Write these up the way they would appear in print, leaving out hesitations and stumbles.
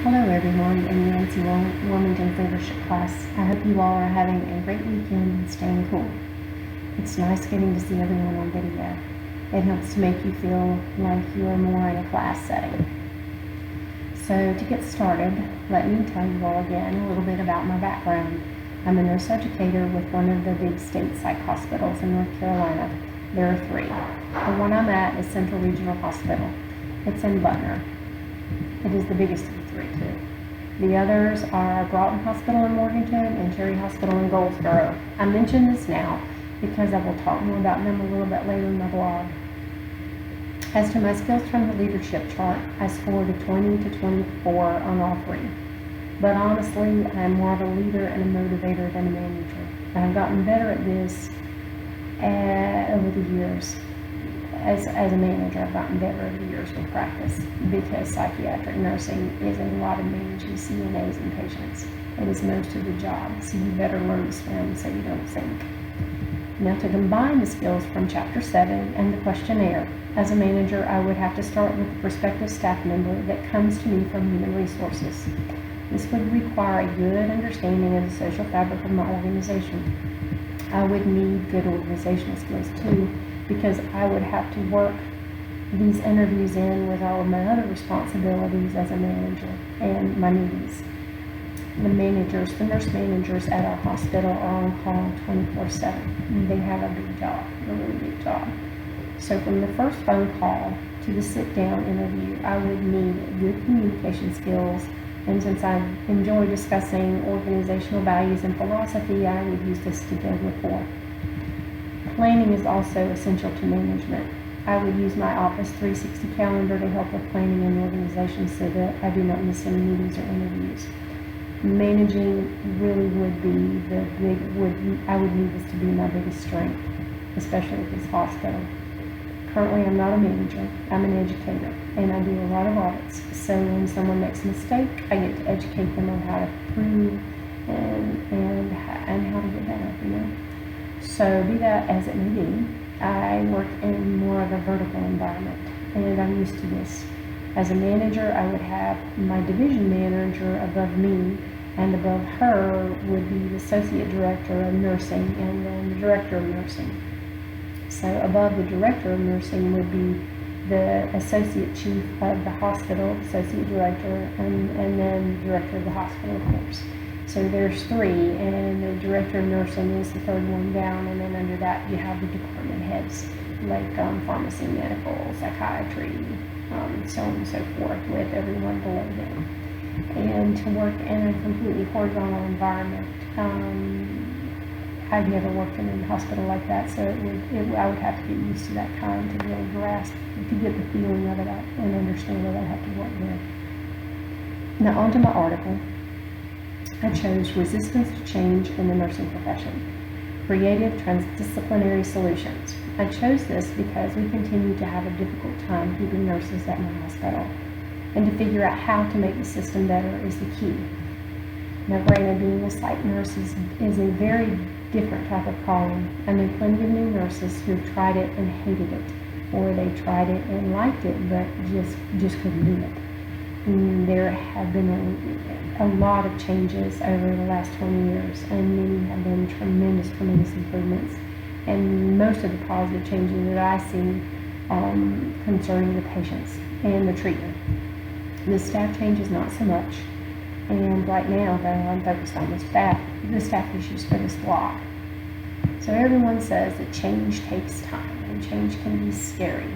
Hello everyone in Nancy Wilmington's leadership class. I hope you all are having a great weekend and staying cool. It's nice getting to see everyone on video. It helps to make you feel like you are more in a class setting. So to get started, let me tell you all again a little bit about my background. I'm a nurse educator with one of the big state psych hospitals in North Carolina. There are 3. The one I'm at is Central Regional Hospital. It's in Butner. It is the biggest of the 3 too. The others are Broughton Hospital in Morganton and Cherry Hospital in Goldsboro. I mention this now because I will talk more about them a little bit later in my blog. As to my skills from the leadership chart, I scored a 20 to 24 on all 3. But honestly, I'm more of a leader and a motivator than a manager. I've gotten better at this over the years. As a manager, I've gotten better over the years with practice because psychiatric nursing is a lot of managing CNAs and patients. It is most of the job, so you better learn to swim so you don't sink. Now, to combine the skills from Chapter 7 and the questionnaire, as a manager, I would have to start with a prospective staff member that comes to me from Human Resources. This would require a good understanding of the social fabric of my organization. I would need good organizational skills too, because I would have to work these interviews in with all of my other responsibilities as a manager and my duties. The nurse managers at our hospital are on call 24/7. They have a big job, a really big job. So from the first phone call to the sit-down interview, I would need good communication skills, and since I enjoy discussing organizational values and philosophy, I would use this to build rapport. Planning is also essential to management. I would use my Office 360 calendar to help with planning and organization so that I do not miss any meetings or interviews. Managing really would be I would need this to be my biggest strength, especially at this hospital. Currently, I'm not a manager, I'm an educator, and I do a lot of audits. So when someone makes a mistake, I get to educate them on how to improve and how to get better, So be that as it may be, I work in more of a vertical environment, and I'm used to this. As a manager, I would have my division manager above me, and above her would be the associate director of nursing and then the director of nursing. So above the director of nursing would be the associate chief of the hospital, associate director, and then the director of the hospital, of course. So there's 3, and the director of nursing is the 3rd one down, and then under that you have the department heads, like pharmacy, medical, psychiatry, so on and so forth, with everyone below them. And to work in a completely horizontal environment, I've never worked in a hospital like that, so I would have to get used to that kind to really grasp, to get the feeling of it and understand what I have to work with. Now onto my article. I chose Resistance to Change in the Nursing Profession, Creative Transdisciplinary Solutions. I chose this because we continue to have a difficult time keeping nurses at my hospital, and to figure out how to make the system better is the key. Now granted, being a psych nurse is a very different type of calling. I know plenty of new nurses who've tried it and hated it, or they tried it and liked it but just couldn't do it. There have been a lot of changes over the last 20 years, and many have been tremendous improvements. And most of the positive changes that I see concerning the patients and the treatment. The staff changes not so much. And right now, though, I'm focused on the staff issues for this block. So everyone says that change takes time, and change can be scary.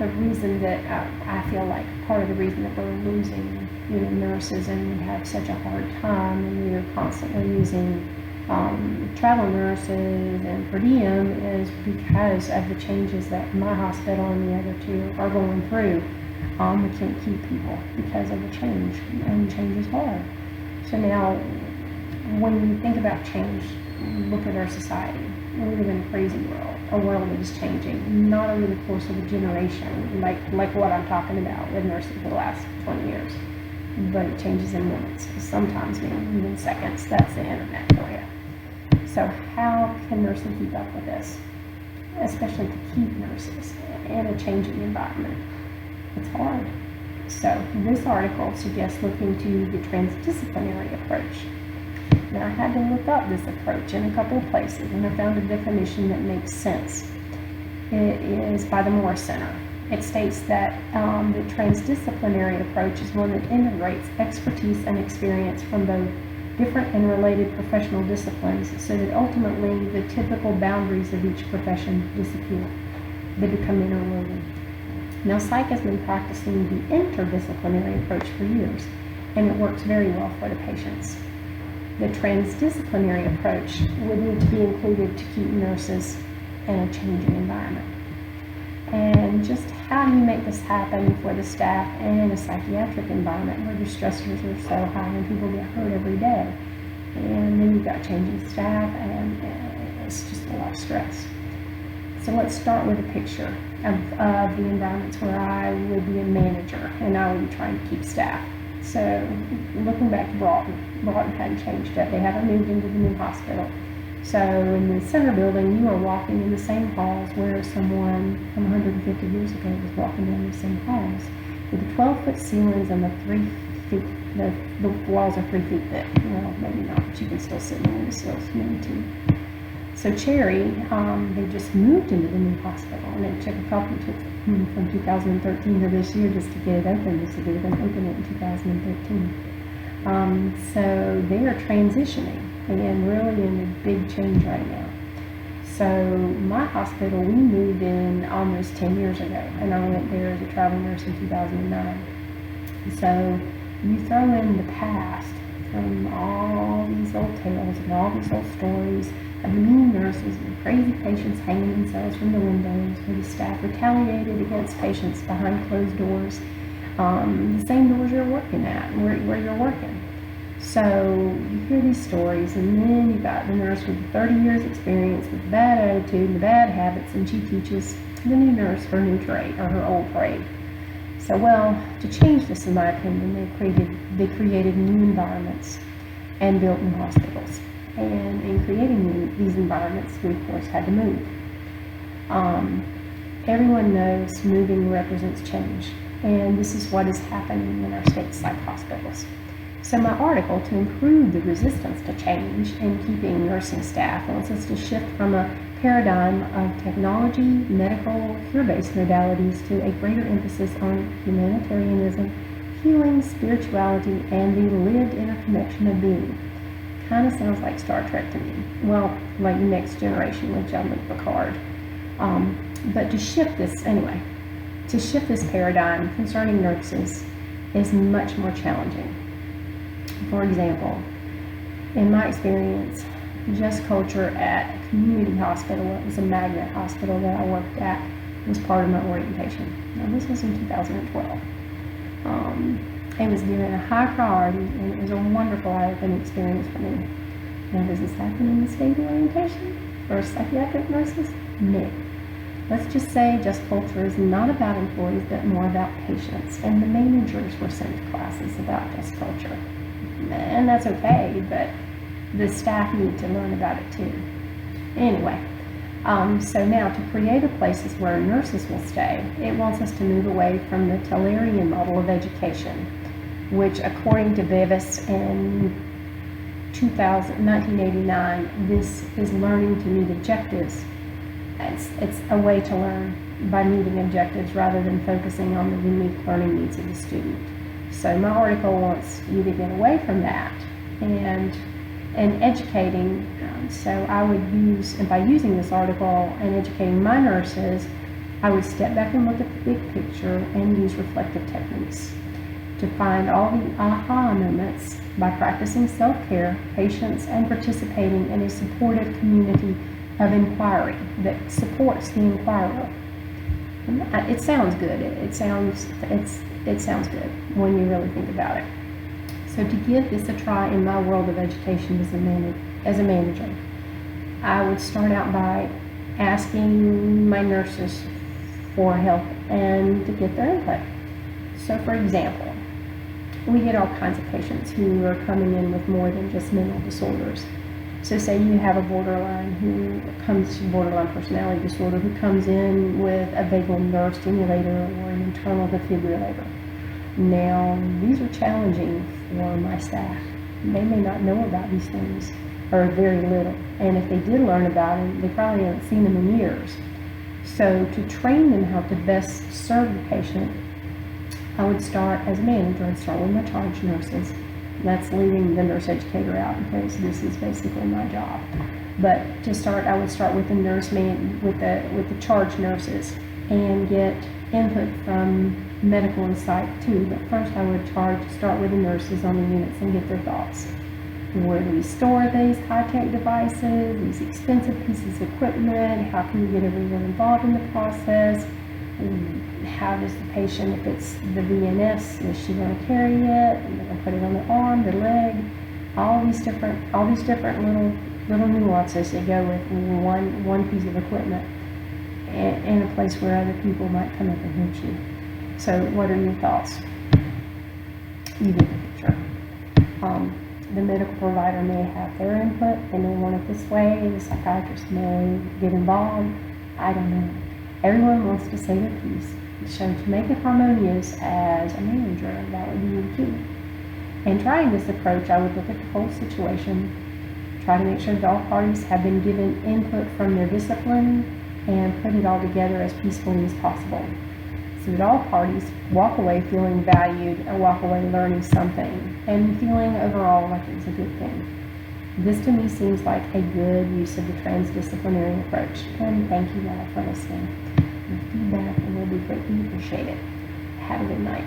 The reason that I feel like part of the reason that we're losing, nurses and we have such a hard time, and we are constantly using travel nurses and per diem, is because of the changes that my hospital and the other 2 are going through. We can't keep people because of the change, and change is hard. So now, when you think about change, look at our society. We live in a crazy world, a world that is changing, not over the course of a generation, like what I'm talking about with nursing for the last 20 years, but it changes in minutes, sometimes maybe even seconds. That's the internet for you. So how can nursing keep up with this, especially to keep nurses in a changing environment? It's hard. So this article suggests looking to the transdisciplinary approach. Now, I had to look up this approach in a couple of places, and I found a definition that makes sense. It is by the Moore Center. It states that the transdisciplinary approach is one that integrates expertise and experience from both different and related professional disciplines so that ultimately the typical boundaries of each profession disappear. They become interwoven. Now, psych has been practicing the interdisciplinary approach for years, and it works very well for the patients. The transdisciplinary approach would need to be included to keep nurses in a changing environment. And just how do you make this happen for the staff in a psychiatric environment where the stressors are so high and people get hurt every day? And then you've got changing staff, and it's just a lot of stress. So let's start with a picture of the environments where I would be a manager and I would be trying to keep staff. So looking back to Broughton hadn't changed yet. They haven't moved into the new hospital. So in the center building, you are walking in the same halls where someone from 150 years ago was walking down the same halls, with the 12-foot ceilings and the 3 feet. The walls are 3 feet thick. Well, maybe not, but you can still sit in the windowsills if you need to. So Cherry, they just moved into the new hospital, and it took from 2013 to this year just to get it open. They said they were going to open it in 2013. So they are transitioning and really in a big change right now. So my hospital, we moved in almost 10 years ago, and I went there as a travel nurse in 2009. So you throw in the past from all these old tales and all these old stories of mean nurses and crazy patients hanging themselves from the windows, where the staff retaliated against patients behind closed doors, the same doors you're working at, where you're working. So you hear these stories, and then you got the nurse with 30 years experience with the bad attitude and the bad habits, and she teaches the new nurse her new trade, or her old trade. So, well, to change this, in my opinion, they created new environments and built new hospitals. And in creating these environments, we of course had to move. Everyone knows moving represents change, and this is what is happening in our state psych hospitals. So my article, to improve the resistance to change in keeping nursing staff, wants us to shift from a paradigm of technology, medical, cure-based modalities to a greater emphasis on humanitarianism, healing, spirituality, and the lived interconnection of being. Kind of sounds like Star Trek to me. Well, like Next Generation with Jean-Luc Picard. But to shift this paradigm concerning nurses is much more challenging. For example, in my experience, Just Culture at a community hospital, it was a magnet hospital that I worked at, was part of my orientation. Now, this was in 2012. It was given a high priority, and it was a wonderful eye-opening experience for me. Now, does this happen in the state orientation for psychiatric nurses? No. Let's just say Just Culture is not about employees, but more about patients, and the managers were sent to classes about Just Culture. And that's okay, but the staff need to learn about it too. Anyway, so now to create a places where nurses will stay, it wants us to move away from the Tellerian model of education, which according to Bevis in 1989, this is learning to meet objectives. It's a way to learn by meeting objectives rather than focusing on the unique learning needs of the student. So my article wants you to get away from that and educating. So I would use, and by using this article and educating my nurses, I would step back and look at the big picture and use reflective techniques to find all the aha moments by practicing self-care, patience, and participating in a supportive community of inquiry that supports the inquirer. It sounds good. It sounds good when you really think about it. So to give this a try in my world of education as a manager, I would start out by asking my nurses for help and to get their input. So for example, we get all kinds of patients who are coming in with more than just mental disorders. So say you have a borderline personality disorder who comes in with a vagal nerve stimulator or an internal defibrillator. Now, these are challenging for my staff. They may not know about these things, or very little. And if they did learn about them, they probably haven't seen them in years. So to train them how to best serve the patient, I would start, as a manager, I'd start with my charge nurses. That's leaving the nurse educator out because this is basically my job. But to start, I would start with the with the charge nurses and get input from medical and psych too. But first I would start with the nurses on the units and get their thoughts. Where do we store these high-tech devices, these expensive pieces of equipment? How can we get everyone involved in the process? How does the patient, if it's the VNS, is she going to carry it? Are they going to put it on the arm, the leg? All these different little nuances that go with one piece of equipment in a place where other people might come up and hit you. So what are your thoughts? You get the picture. The medical provider may have their input, they may want it this way, the psychiatrist may get involved, I don't know. Everyone wants to say their piece. So to make it harmonious as a manager, that would be the key. In trying this approach, I would look at the whole situation, try to make sure that all parties have been given input from their discipline, and put it all together as peacefully as possible, so that all parties walk away feeling valued and walk away learning something and feeling overall like it's a good thing. This to me seems like a good use of the transdisciplinary approach, and thank you all for listening. Your feedback will be greatly appreciated. Have a good night.